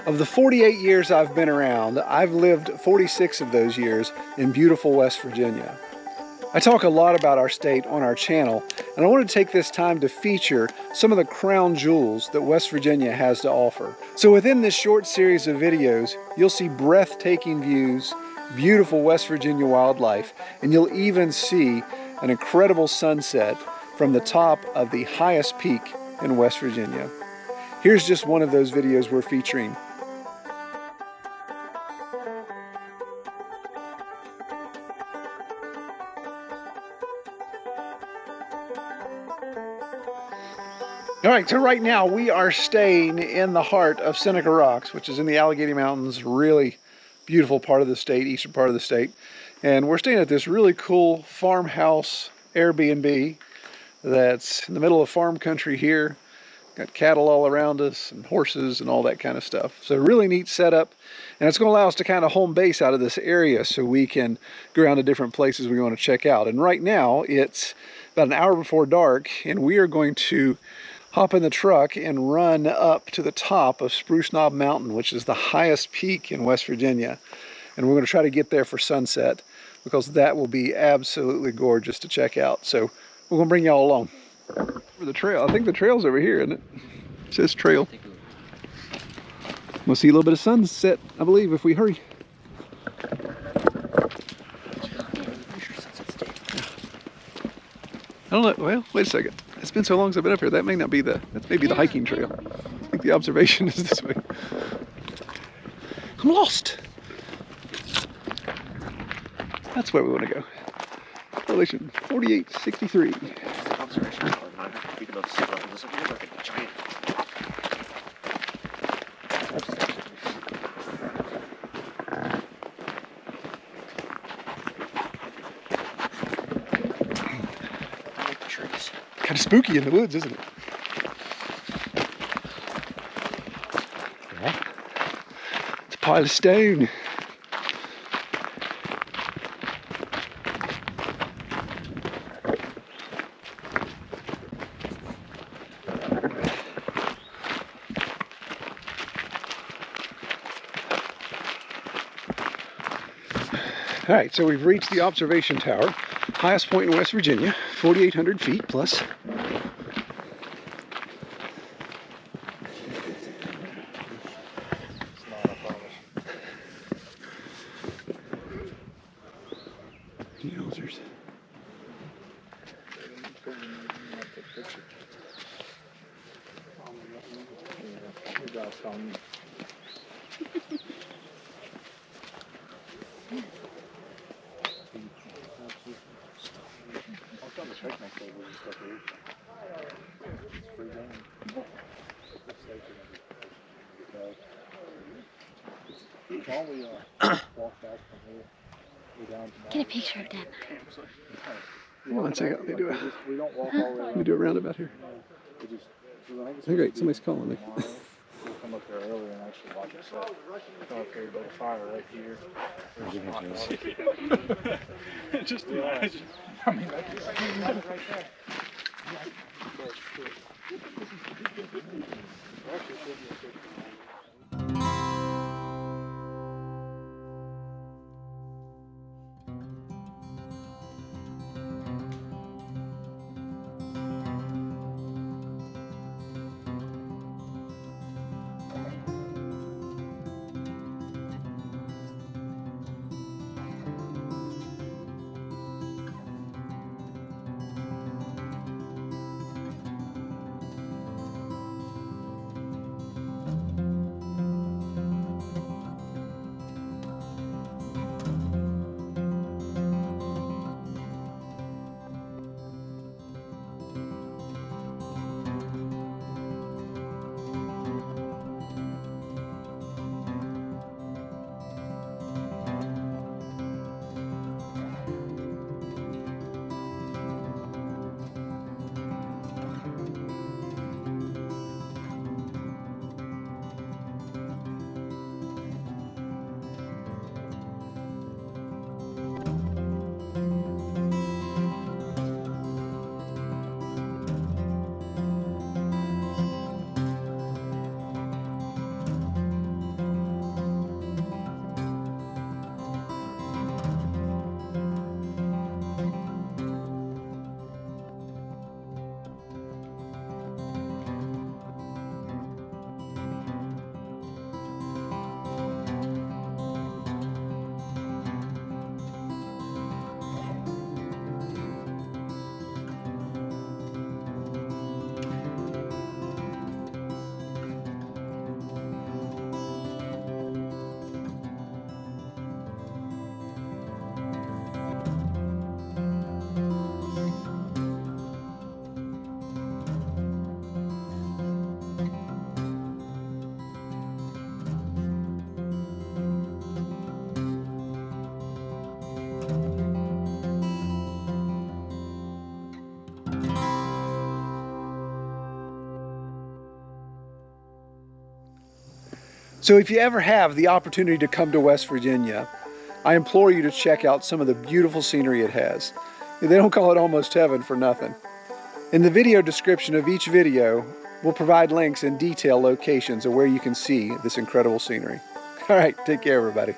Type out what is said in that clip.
Of the 48 years I've been around, I've lived 46 of those years in beautiful West Virginia. I talk a lot about our state on our channel, and I want to take this time to feature some of the crown jewels that West Virginia has to offer. So within this short series of videos, you'll see breathtaking views, beautiful West Virginia wildlife, and you'll even see an incredible sunset from the top of the highest peak in West Virginia. Here's just one of those videos we're featuring. All right, so right now we are staying in the heart of Seneca Rocks, which is in the Allegheny Mountains, really beautiful part of the state, eastern part of the state. And we're staying at this really cool farmhouse Airbnb that's in the middle of farm country here. Got cattle all around us and horses and all that kind of stuff. So really neat setup. And it's going to allow us to kind of home base out of this area so we can go around to different places we want to check out. And right now it's about an hour before dark, and we are going to hop in the truck and run up to the top of Spruce Knob Mountain, which is the highest peak in West Virginia. And we're going to try to get there for sunset because that will be absolutely gorgeous to check out. So we're going to bring y'all along. For the trail, I think the trail's over here, isn't it? It says trail. We'll see a little bit of sunset, I believe, if we hurry. I don't know. Well, wait a second. It's been so long since I've been up here. That may not be that may be the hiking trail. I think the observation is this way. I'm lost. That's where we want to go. Elevation 4863. Observation tower. We can see what this looks like a giant. Kind of spooky in the woods, isn't it? Yeah. It's a pile of stone. All right, so we've reached the observation tower, highest point in West Virginia, 4,800 feet plus. Energizers. Get a picture of that. One second, let me do a roundabout here. Oh, great, somebody's calling me. We'll come up there earlier and actually watch it set. Come up here, build a fire right here. Just imagine. I mean, that's right there. So if you ever have the opportunity to come to West Virginia, I implore you to check out some of the beautiful scenery it has. They don't call it almost heaven for nothing. In the video description of each video, we'll provide links and detailed locations of where you can see this incredible scenery. All right, take care, everybody.